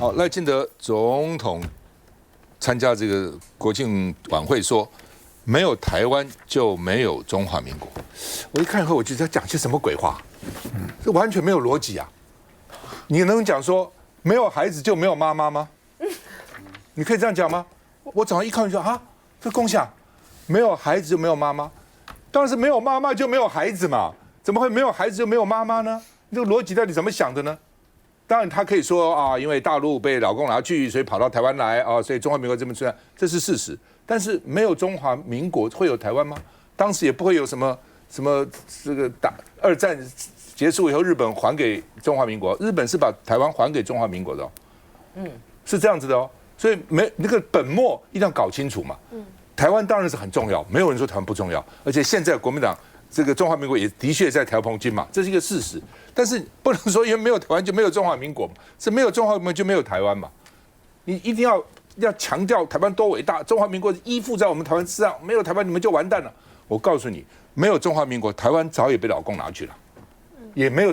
好，赖清德总统参加这个国庆晚会说，没有台湾就没有中华民国。我一看以后，我就在讲些什么鬼话？这完全没有逻辑啊！你能讲说没有孩子就没有妈妈吗？你可以这样讲吗？我早上一看就说啊，这共享没有孩子就没有妈妈，当然是没有妈妈就没有孩子嘛，怎么会没有孩子就没有妈妈呢？这个逻辑到底怎么想的呢？当然，他可以说啊，因为大陆被老共拿去，所以跑到台湾来啊，所以中华民国这么出来，这是事实。但是没有中华民国会有台湾吗？当时也不会有什么这个二战结束以后，日本还给中华民国，日本是把台湾还给中华民国的哦，是这样子的哦。所以那个本末一定要搞清楚嘛。台湾当然是很重要，没有人说台湾不重要，而且现在国民党这个中华民国也的确在调澎金嘛，这是一个事实。但是不能说因为没有台湾就没有中华民国嘛，是没有中华民国就没有台湾嘛。你一定要强调台湾多伟大，中华民国依附在我们台湾之上，没有台湾你们就完蛋了。我告诉你，没有中华民国，台湾早已被老共拿去了，也没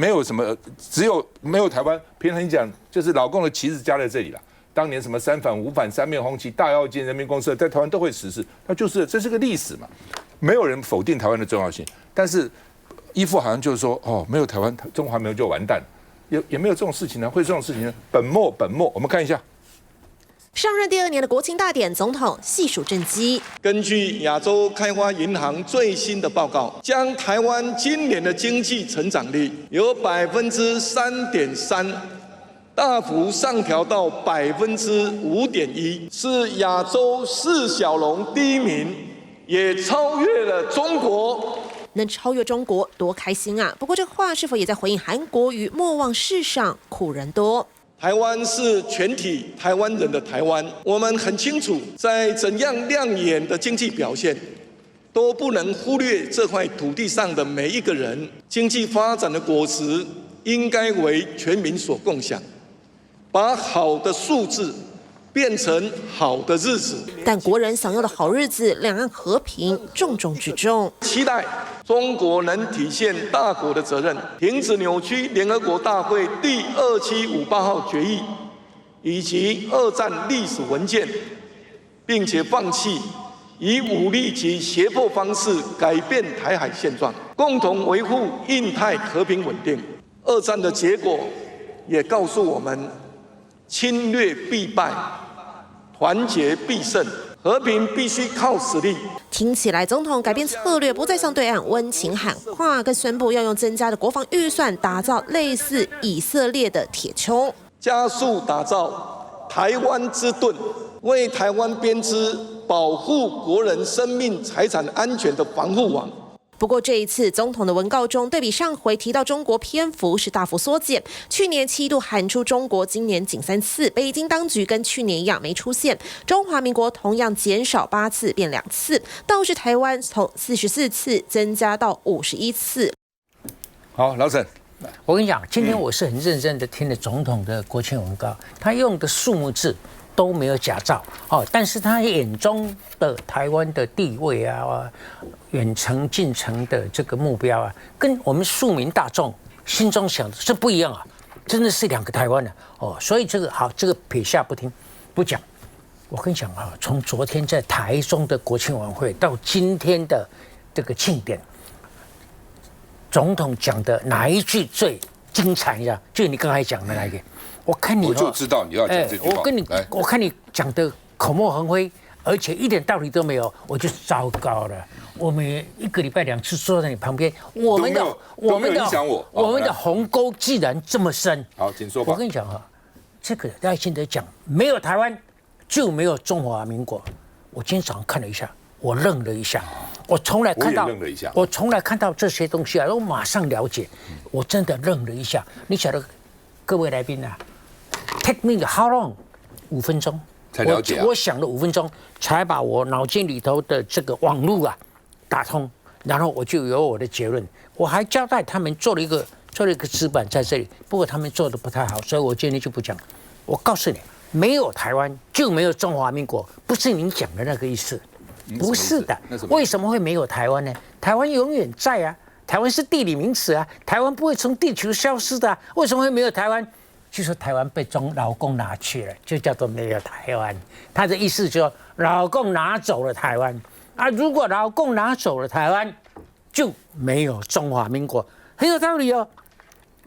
有什么，只有没有台湾。平常讲就是老共的旗帜加在这里了。当年什么三反五反三面红旗大跃进人民公社在台湾都会实施，那就是这是个历史嘛，没有人否定台湾的重要性，但是依附好像就是说哦，没有台湾中华民国就完蛋，也没有这种事情呢，会这种事情呢？本末，我们看一下。上任第2年的国庆大典，总统细数政绩。根据亚洲开发银行最新的报告，将台湾今年的经济成长率由3.3%。大幅上调到5.1%，是亚洲4小龙第1名，也超越了中国。能超越中国，多开心啊！不过这话是否也在回应韩国瑜莫忘世上苦人多？台湾是全体台湾人的台湾，我们很清楚，在怎样亮眼的经济表现，都不能忽略这块土地上的每一个人。经济发展的果实应该为全民所共享。把好的数字变成好的日子，但国人想要的好日子，两岸和平重中之重。期待中国能体现大国的责任，停止扭曲联合国大会第2758号决议以及2战历史文件，并且放弃以武力及胁迫方式改变台海现状，共同维护印太和平稳定。2战的结果也告诉我们。侵略必败，团结必胜，和平必须靠实力。听起来，总统改变策略，不再向对岸温情喊话，更宣布要用增加的国防预算，打造类似以色列的铁穹，加速打造台湾之盾，为台湾编织保护国人生命财产安全的防护网。不过这一次总统的文告中，对比上回提到中国篇幅是大幅缩减。去年7度喊出中国，今年仅3次。北京当局跟去年一样没出现。中华民国同样减少8次，变2次。倒是台湾从44次增加到51次。好，老沈，我跟你讲，今天我是很认真的听了总统的国庆文告，他用的数目字都没有假造哦，但是他眼中的台湾的地位啊，远程近程的这个目标啊，跟我们庶民大众心中想的是不一样啊，真的是2个台湾的哦。所以这个好，这个撇下不听不讲。我跟你讲啊，从昨天在台中的国庆晚会到今天的这个庆典，总统讲的哪一句最精彩呀？就你刚才讲的那个，我看你我就知道你要讲这句话。我看你讲的口沫横飞。而且一点道理都没有，我就糟糕了。我们1个礼拜2次坐在你旁边，我们的鸿沟既然这么深，好，请说吧。我跟你讲啊，这个赖清德讲没有台湾就没有中华民国。我今天早上看了一下，我愣了一下，我从来看到这些东西啊，我马上了解，我真的愣了一下。你晓得，各位来宾啊 ，take me how long？ 5分钟。才了解我想了5分钟，才把我脑筋里头的这个网路啊打通，然后我就有我的结论。我还交代他们做了一个纸板在这里，不过他们做的不太好，所以我今天就不讲。我告诉你，没有台湾就没有中华民国，不是您讲的那个意思，不是的。为什么会没有台湾呢？台湾永远在啊，台湾是地理名词啊，台湾不会从地球消失的啊。为什么会没有台湾？就说台湾被老共拿去了，就叫做没有台湾。他的意思就是老共拿走了台湾啊，如果老共拿走了台湾，就没有中华民国，很有道理哦。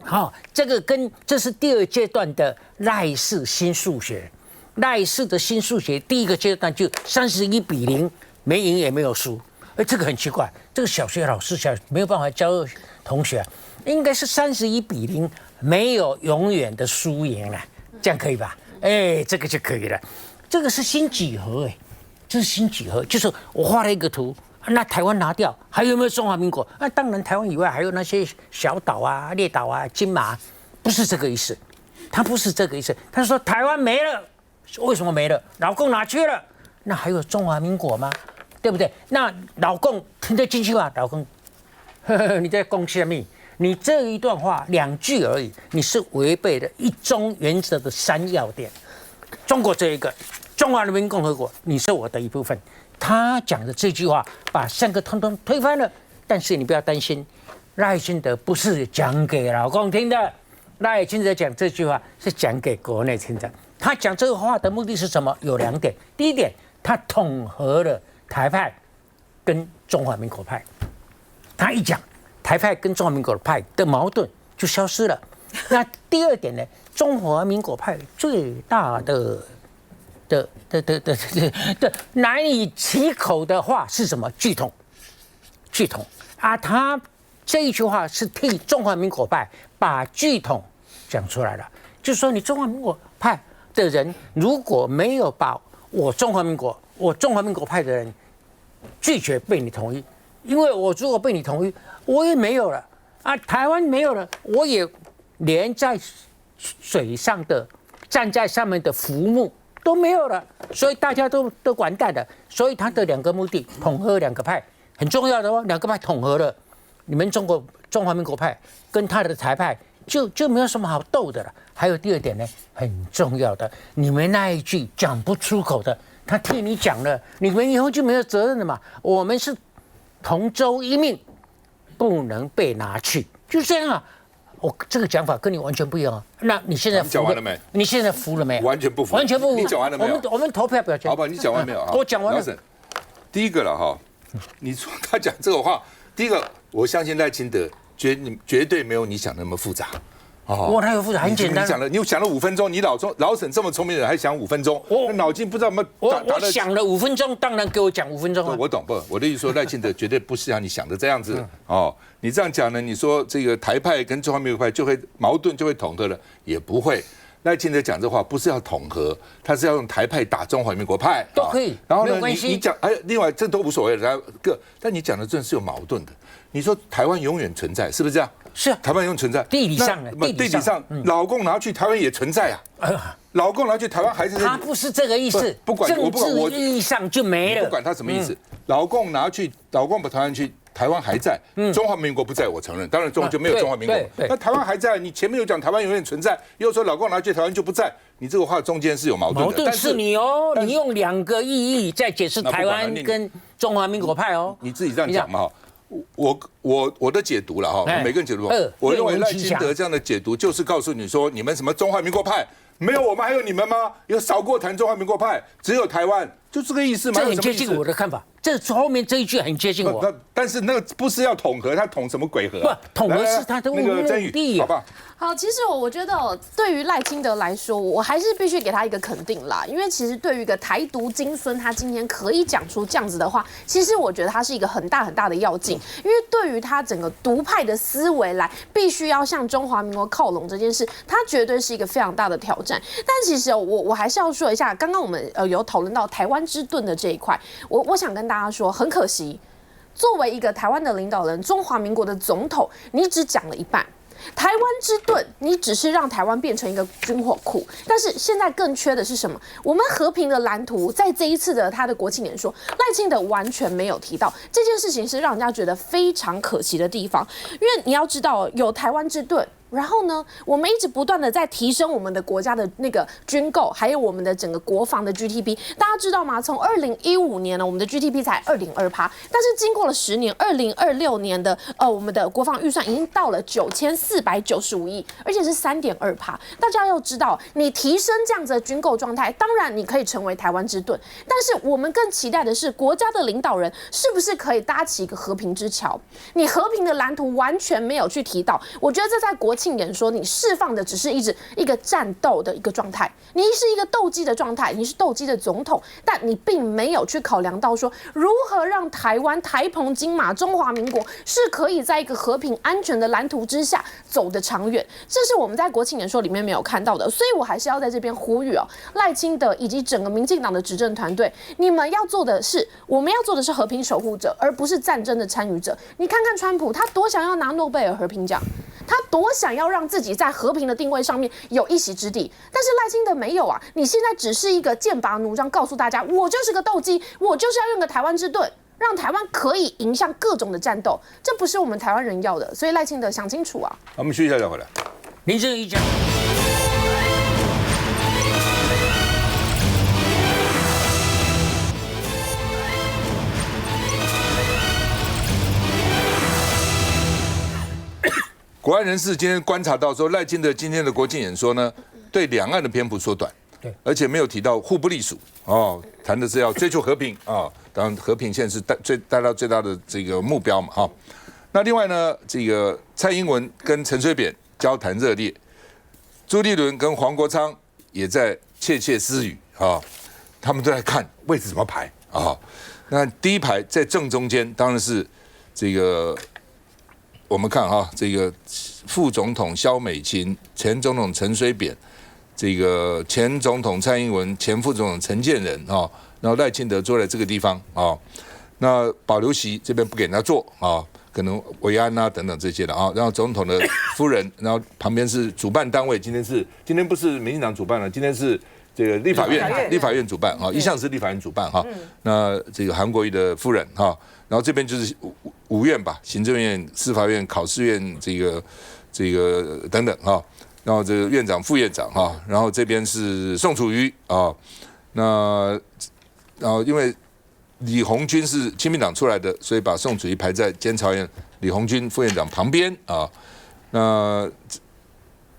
好，这是第2阶段的赖氏新数学。赖氏的新数学第1个阶段就31-0，没赢也没有输。这个很奇怪，这个小学老师没有办法教同学，应该是31-0，没有永远的输赢了，这样可以吧？这个就可以了。这个是新几何，这是新几何，就是我画了一个图。那台湾拿掉，还有没有中华民国？那当然，台湾以外还有那些小岛啊、列岛啊、金马，不是这个意思。他不是这个意思，他说台湾没了，为什么没了？老共拿去了，那还有中华民国吗？对不对？那老共听得进去吗？老共，你在攻什么？你这一段话2句而已，你是违背了一中原则的3要点。中国这一个，中华人民共和国，你是我的一部分。他讲的这句话把3个通通推翻了，但是你不要担心，赖清德不是讲给老共听的，赖清德讲这句话是讲给国内听的。他讲这个话的目的是什么？有2点。第一点，他统合了台派跟中华民国派。他一讲台派跟中华民国派的矛盾就消失了。那第2点呢？中华民国派最大的难以启口的话是什么？剧统啊！他这一句话是替中华民国派把剧统讲出来了，就是说你中华民国派的人如果没有把我中华民国派的人拒绝被你同意，因为我如果被你同意，我也没有了啊，台湾没有了，我也连在水上的站在上面的浮木都没有了，所以大家都完蛋了。所以他的2个目的，统合2个派，很重要的哦。2个派统合了，你们中华民国派跟他的台派就没有什么好斗的了。还有第2点呢，很重要的，你们那一句讲不出口的，他替你讲了，你们以后就没有责任了嘛。我们是同舟一命，不能被拿去，就这样啊。我这个讲法跟你完全不一样啊！那你现在讲完了没？你现在服了没？完全不服，完全不服。你讲完了没有？我们投票表决。好吧，你讲完没有？我讲完了。第一个了哈，你说他讲这个话，第一个，我相信赖清德绝对没有你想那么复杂。我哪有复杂？很简单。你讲了5分钟，你老沈这么聪明的人还想5分钟，脑筋不知道有没有我想了5分钟，当然给我讲5分钟啊。我懂不？我的意思说，赖清德绝对不是像你想的这样子哦。你这样讲呢，你说这个台派跟中华民国派就会矛盾就会统合了，也不会。赖清德讲这话不是要统合，他是要用台派打中华民国派都可以。然后呢，你讲另外这都无所谓的，但你讲的真的是有矛盾的。你说台湾永远存在，是不是这样？是啊，台湾永远存在。地理上，老共拿去台湾也存在啊。老共拿去台湾还是他不是这个意思，不管政治意义上就没了。不管他什么意思，老共把台湾去。台湾还在，中华民国不在，我承认。当然，中国就没有中华民国。那台湾还在，你前面有讲台湾永远存在，又说老共拿去台湾就不在，你这个话中间是有矛盾的。矛盾是你哦，你用2个意义在解释台湾跟中华民国派哦。你自己这样讲嘛？我的解读了哈，每个人解读。我认为赖清德这样的解读就是告诉你说，你们什么中华民国派没有我们还有你们吗？有少过谈中华民国派，只有台湾，就这个意思吗？这很接近我的看法。这后面这一句很接近我。但是那个不是要统合，他统什么鬼合？不，统合是他的目的，好不好？好，其实我觉得对于赖清德来说，我还是必须给他一个肯定啦，因为其实对于一个台独金孙，他今天可以讲出这样子的话，其实我觉得他是一个很大很大的要紧，因为对于他整个独派的思维来，必须要向中华民国靠拢这件事，他绝对是一个非常大的挑战。但其实我还是要说一下，刚刚我们有讨论到台湾之盾的这一块，我想跟大家说，很可惜，作为一个台湾的领导人，中华民国的总统，你只讲了一半。台湾之盾，你只是让台湾变成一个军火库，但是现在更缺的是什么？我们和平的蓝图，在这一次的他的国庆演说，赖清德完全没有提到这件事情，是让人家觉得非常可惜的地方。因为你要知道，有台湾之盾，然后呢，我们一直不断的在提升我们的国家的那个军购，还有我们的整个国防的 GDP。大家知道吗？从2015年呢，我们的 GDP 才2.2%，但是经过了10年，2026年的我们的国防预算已经到了9495亿，而且是3.2%。大家要知道，你提升这样子的军购状态，当然你可以成为台湾之盾，但是我们更期待的是国家的领导人是不是可以搭起一个和平之桥？你和平的蓝图完全没有去提到，我觉得这在国庆演说你释放的只是一个战斗的一个状态，你是一个斗鸡的状态，你是斗鸡的总统，但你并没有去考量到说如何让台湾台澎金马中华民国是可以在一个和平安全的蓝图之下走得长远，这是我们在国庆演说里面没有看到的，所以我还是要在这边呼吁赖清德以及整个民进党的执政团队，我们要做的是和平守护者，而不是战争的参与者。你看看川普，他多想要拿诺贝尔和平奖，他多想要让自己在和平的定位上面有一席之地，但是赖清德没有啊！你现在只是一个剑拔弩张，告诉大家我就是个斗鸡，我就是要用个台湾之盾，让台湾可以迎向各种的战斗，这不是我们台湾人要的。所以赖清德想清楚啊！我们休息一下再回来。林正一讲。国安人士今天观察到说，赖清德今天的国庆演说呢，对两岸的篇幅缩短，对，而且没有提到互不隶属谈的是要追求和平当然和平现在是带到最大的这个目标嘛那另外呢，这个蔡英文跟陈水扁交谈热烈，朱立伦跟黄国昌也在窃窃私语他们都在看位置怎么排那第一排在正中间当然是这个。我们看这个副总统萧美琴、前总统陈水扁、这个前总统蔡英文、前副总统陈建仁然后赖清德坐在这个地方那保留席这边不给人家坐可能维安等等这些的然后总统的夫人，然后旁边是主办单位，今天不是民进党主办了，今天是这个立法院主办一向是立法院主办那这个韩国瑜的夫人然后这边就是5院吧，行政院、司法院、考试院这个等等然后这个院长、副院长然后这边是宋楚瑜那然后因为李鸿钧是亲民党出来的，所以把宋楚瑜排在监察院李鸿钧副院长旁边那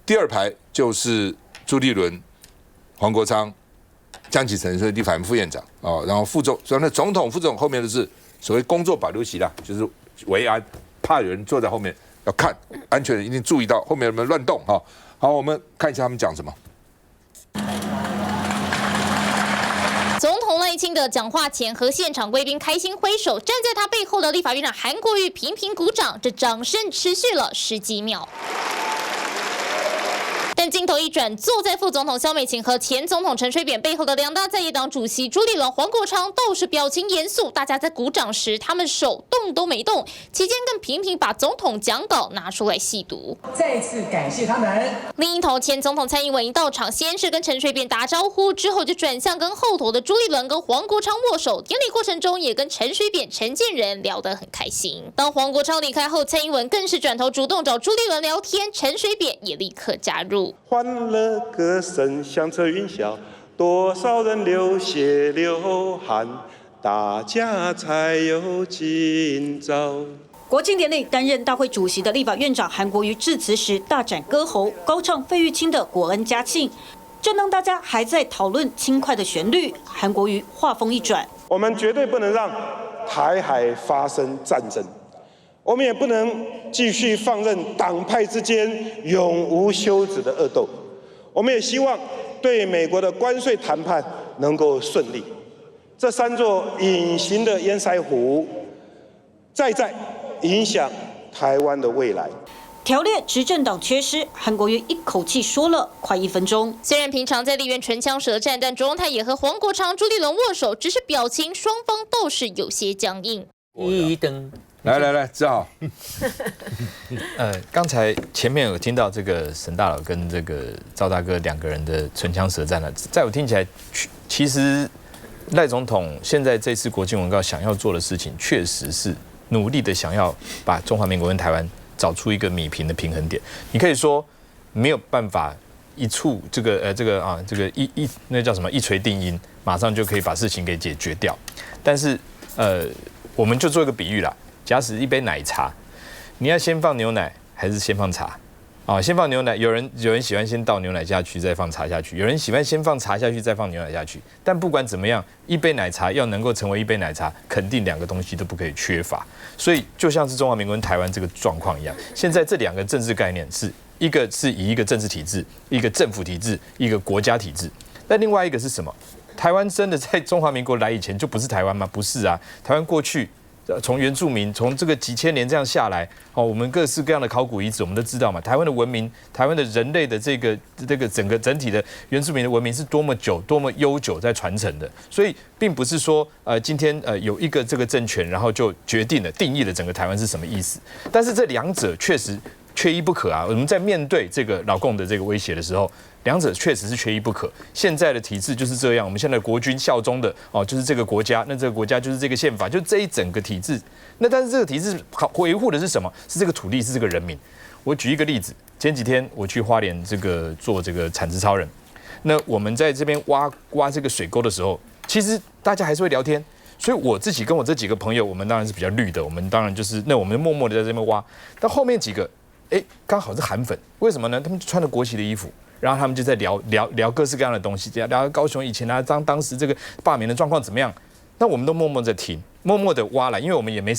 第二排就是朱立伦、黄国昌、江启臣是立法院副院长然后所以那总统、副总后面的是所谓工作保留席啦，就是维安，怕有人坐在后面要看安全人一定注意到后面有没有乱动好，我们看一下他们讲什么。总统赖清德讲话前和现场贵宾开心挥手，站在他背后的立法院长韩国瑜频频鼓掌，这掌声持续了10几秒。但镜头一转，坐在副总统萧美琴和前总统陈水扁背后的2大在野党主席朱立伦、黄国昌倒是表情严肃，大家在鼓掌时，他们手动都没动，期间更频频把总统讲稿拿出来细读。再次感谢他们。另一头，前总统蔡英文一到场，先是跟陈水扁打招呼，之后就转向跟后头的朱立伦跟黄国昌握手，典礼过程中也跟陈水扁、陈建仁聊得很开心。当黄国昌离开后，蔡英文更是转头主动找朱立伦聊天，陈水扁也立刻加入。欢乐歌声响彻云霄，多少人流血流汗，大家才有今朝。国庆典内，担任大会主席的立法院长韩国瑜致辞时大展歌喉，高唱费玉清的《国恩家庆》。正当大家还在讨论轻快的旋律，韩国瑜话锋一转：我们绝对不能让台海发生战争。我们也不能继续放任党派之间永无休止的恶斗。我们也希望对美国的关税谈判能够顺利。这3座隐形的堰塞湖，在影响台湾的未来。条列执政党缺失，韩国瑜一口气说了快1分钟。虽然平常在立院唇枪舌战，但卓荣泰也和黄国昌、朱立伦握手，只是表情双方倒是有些僵硬。一灯。来，志豪。刚才前面有听到这个沈大佬跟这个赵大哥2个人的唇枪舌战了，在我听起来，其实赖总统现在这次国庆文告想要做的事情，确实是努力的想要把中华民国跟台湾找出一个弭平的平衡点。你可以说没有办法一触那叫什么一锤定音，马上就可以把事情给解决掉。但是我们就做一个比喻啦，假使一杯奶茶，你要先放牛奶还是先放茶？先放牛奶，有人喜欢先倒牛奶下去，再放茶下去；有人喜欢先放茶下去，再放牛奶下去。但不管怎么样，一杯奶茶要能够成为一杯奶茶，肯定2个东西都不可以缺乏。所以就像是中华民国跟台湾这个状况一样，现在这2个政治概念是一个是以一个政治体制、一个政府体制、一个国家体制，但另外一个是什么？台湾真的在中华民国来以前就不是台湾吗？不是啊，台湾过去。从原住民从这个几千年这样下来，我们各式各样的考古遗址，我们都知道嘛。台湾的文明，台湾的人类的这个整体的原住民的文明是多么久、多么悠久在传承的。所以，并不是说今天有一个这个政权，然后就决定了定义了整个台湾是什么意思。但是这2者确实缺一不可啊。我们在面对这个老共的这个威胁的时候，2者确实是缺一不可。现在的体制就是这样，我们现在国军效忠的就是这个国家，那这个国家就是这个宪法，就这一整个体制。那但是这个体制维护的是什么？是这个土地，是这个人民。我举一个例子，前几天我去花莲做这个产值超人，那我们在这边挖这个水沟的时候，其实大家还是会聊天。所以我自己跟我这几个朋友，我们当然是比较绿的，我们当然就是我们默默的在这边挖。但后面几个，刚好是韩粉，为什么呢？他们穿着国旗的衣服。然后他们就在聊各式各样的东西，聊高雄以前当时这个罢免的状况怎么样？那我们都默默在听，默默的挖来，因为我们也没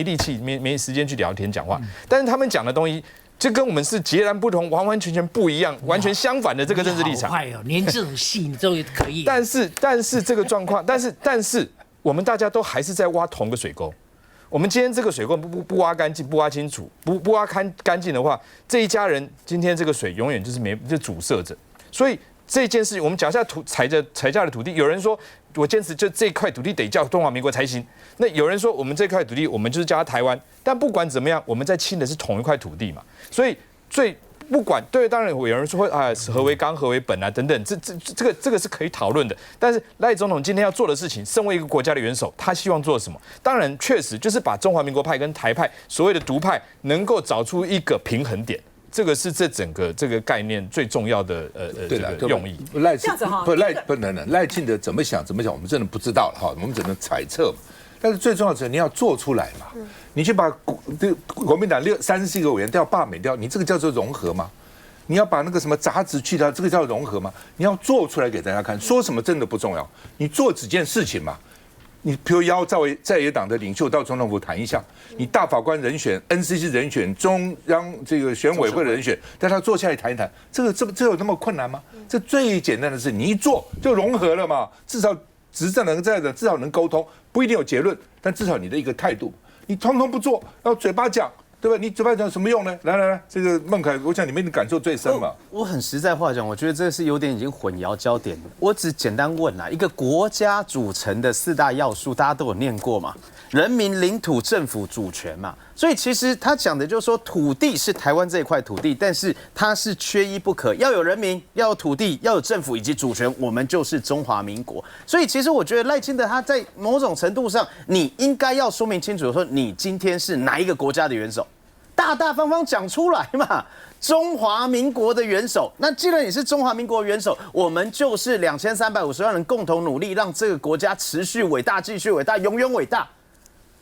力气，没时间去聊天讲话。但是他们讲的东西，就跟我们是截然不同，完完全全不一样，完全相反的这个政治立场。好坏哦，连这种戏你都可以。但是这个状况，但是我们大家都还是在挖同个水沟。我们今天这个水沟不挖干净，不挖清楚，不挖干净的话，这一家人今天这个水永远就阻塞着。所以这件事情，我们脚下踩下的土地，有人说我坚持就这块土地得叫中华民国才行。那有人说我们这块土地我们就是叫它台湾。但不管怎么样，我们在亲的是同一块土地嘛。所以不管对，当然有人说何为纲何为本啊等等，这个是可以讨论的。但是赖总统今天要做的事情，身为一个国家的元首，他希望做什么？当然确实就是把中华民国派跟台派所谓的独派能够找出一个平衡点。这个是这整个这个概念最重要的这个用意。赖清德怎么想，我们真的不知道了哈，我们只能猜测嘛。但是最重要的是你要做出来嘛，你去把国民党34个委员都要罢免掉，你这个叫做融合吗？你要把那个什么杂质去掉，这个叫融合吗？你要做出来给大家看，说什么真的不重要，你做几件事情嘛。你比如邀在野党的领袖到总统府谈一下，你大法官人选、NCC 人选、中央这个选委会的人选，带他坐下来谈一谈，这有那么困难吗？这最简单的事，你一做就融合了嘛，至少执政能在的，至少能沟通，不一定有结论，但至少你的一个态度，你通通不做，然后嘴巴讲。对吧？你嘴巴讲什么用呢？来，这个孟凯，我想你们的感受最深嘛。我很实在话讲，我觉得这是有点已经混淆焦点了。我只简单问啦，一个国家组成的4大要素，大家都有念过嘛？人民、领土、政府、主权嘛。所以其实他讲的就是说，土地是台湾这一块土地，但是它是缺一不可，要有人民，要有土地，要有政府以及主权，我们就是中华民国。所以其实我觉得赖清德他在某种程度上，你应该要说明清楚，说你今天是哪一个国家的元首。大大方方讲出来嘛，中华民国的元首。那既然你是中华民国元首，我们就是2350万人共同努力，让这个国家持续伟大、继续伟大、永远伟大。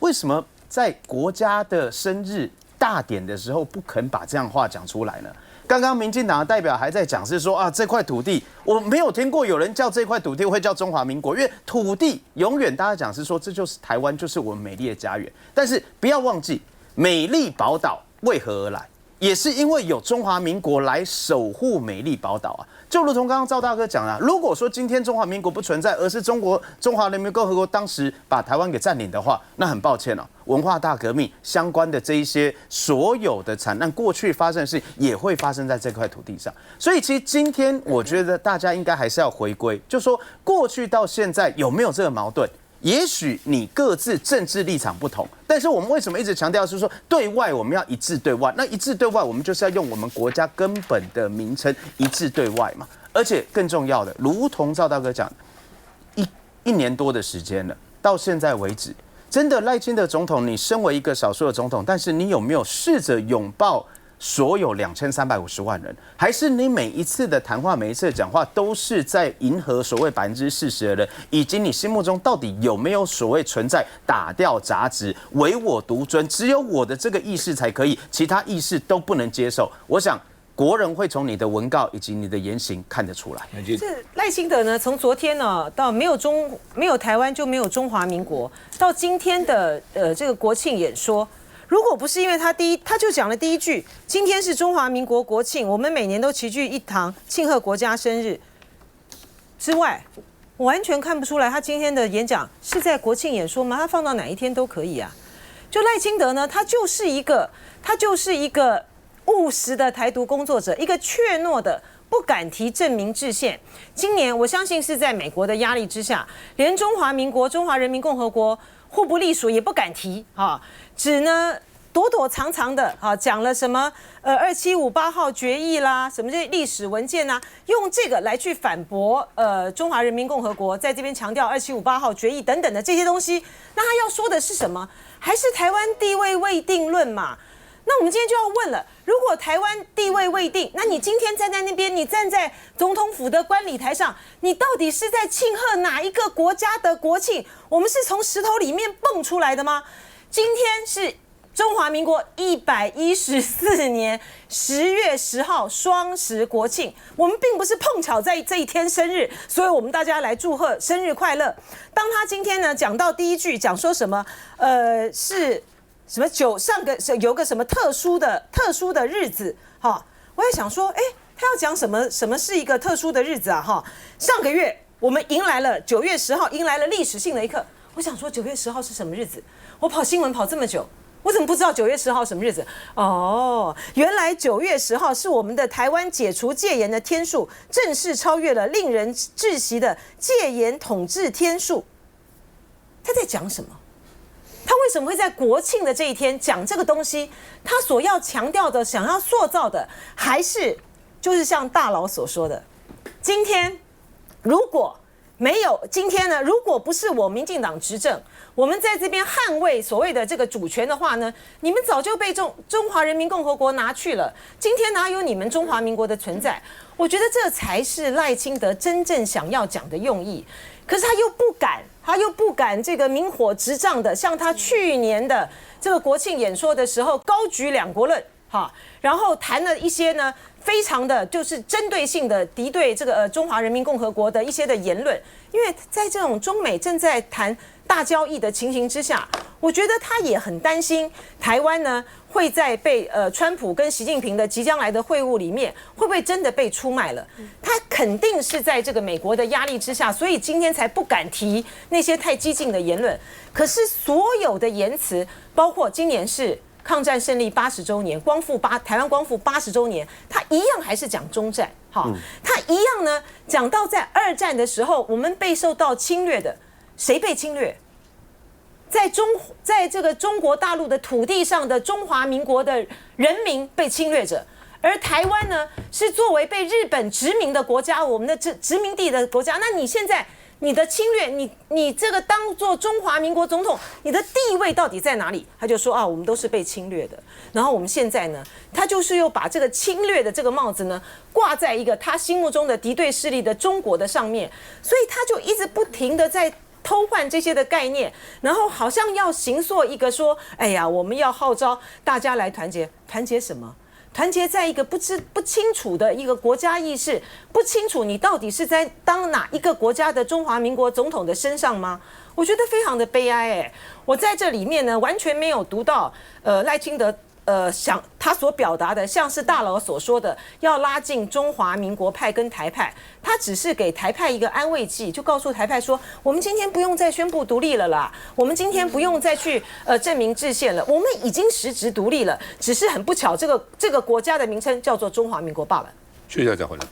为什么在国家的生日大典的时候不肯把这样话讲出来呢？刚刚民进党的代表还在讲是说这块土地我没有听过有人叫这块土地会叫中华民国，因为土地永远大家讲是说这就是台湾，就是我们美丽的家园。但是不要忘记。美丽宝岛为何而来？也是因为有中华民国来守护美丽宝岛啊！就如同刚刚赵大哥讲啊，如果说今天中华民国不存在，而是中华人民共和国当时把台湾给占领的话，那很抱歉文化大革命相关的这一些所有的惨难，过去发生的事也会发生在这块土地上。所以其实今天我觉得大家应该还是要回归，就说过去到现在有没有这个矛盾？也许你各自政治立场不同，但是我们为什么一直强调是说对外我们要一致对外？那一致对外，我们就是要用我们国家根本的名称一致对外嘛。而且更重要的，如同赵大哥讲，一年多的时间了，到现在为止，真的赖清德总统，你身为一个少数的总统，但是你有没有试着拥抱所有2350万人？还是你每一次的谈话、每一次的讲话，都是在迎合所谓40%的人，以及你心目中到底有没有所谓存在打掉杂质、唯我独尊，只有我的这个意识才可以，其他意识都不能接受？我想国人会从你的文告以及你的言行看得出来。这赖清德呢，从昨天呢到没有台湾就没有中华民国，到今天的这个国庆演说。如果不是因为他就讲了第一句，今天是中华民国国庆，我们每年都齐聚一堂庆贺国家生日之外，我完全看不出来他今天的演讲是在国庆演说吗？他放到哪一天都可以啊。就赖清德呢，他就是一个务实的台独工作者，一个怯懦的不敢提正名制宪。今年我相信是在美国的压力之下，连中华民国、中华人民共和国互不隶属也不敢提啊，只呢躲躲藏藏的啊，讲了什么2758号决议啦，什么这些历史文件啊，用这个来去反驳中华人民共和国在这边强调2758号决议等等的这些东西。那他要说的是什么？还是台湾地位未定论嘛？那我们今天就要问了，如果台湾地位未定，那你今天站在那边，你站在总统府的观礼台上，你到底是在庆贺哪一个国家的国庆？我们是从石头里面蹦出来的吗？今天是中华民国114年10月10号双十国庆，我们并不是碰巧在这一天生日，所以我们大家来祝贺生日快乐。当他今天呢讲到第一句，讲说什么是什么有个什么特殊的日子哈，我也想说，他要讲什么是一个特殊的日子啊哈？上个月我们迎来了9月10号，迎来了历史性的一刻。我想说9月10号是什么日子？我跑新闻跑这么久，我怎么不知道9月10号什么日子？哦，原来9月10号是我们的台湾解除戒严的天数，正式超越了令人窒息的戒严统治天数。他在讲什么？他为什么会在国庆的这一天讲这个东西？他所要强调的、想要塑造的，还是就是像大佬所说的，今天如果没有今天呢，如果不是我民进党执政，我们在这边捍卫所谓的这个主权的话呢，你们早就被中华人民共和国拿去了。今天哪有你们中华民国的存在？我觉得这才是赖清德真正想要讲的用意。可是他又不敢这个明火执仗的，像他去年的这个国庆演说的时候，高举两国论，哈，然后谈了一些呢非常的就是针对性的敌对这个中华人民共和国的一些的言论。因为在这种中美正在谈大交易的情形之下，我觉得他也很担心台湾呢会在被川普跟习近平的即将来的会晤里面，会不会真的被出卖了？他肯定是在这个美国的压力之下，所以今天才不敢提那些太激进的言论。可是所有的言辞，包括今年是抗战胜利80周年，台湾光复80周年，他一样还是讲中战，好，他一样呢讲到在二战的时候，我们被受到侵略的，谁被侵略？在这个中国大陆的土地上的中华民国的人民被侵略者，而台湾呢是作为被日本殖民的国家，我们的殖民地的国家。那你现在你的侵略，你这个当做中华民国总统，你的地位到底在哪里？他就说啊，我们都是被侵略的。然后我们现在呢，他就是又把这个侵略的这个帽子呢挂在一个他心目中的敌对势力的中国的上面，所以他就一直不停的在偷换这些的概念，然后好像要形塑一个说，哎呀，我们要号召大家来团结，团结什么？团结在一个不清楚的一个国家意识，不清楚你到底是在当哪一个国家的中华民国总统的身上吗？我觉得非常的悲哀。我在这里面呢完全没有读到赖清德想他所表达的，像是大佬所说的要拉近中华民国派跟台派，他只是给台派一个安慰剂，就告诉台派说，我们今天不用再宣布独立了啦，我们今天不用再去正名制宪了，我们已经实质独立了，只是很不巧，这个国家的名称叫做中华民国罢了。谢谢大家回来。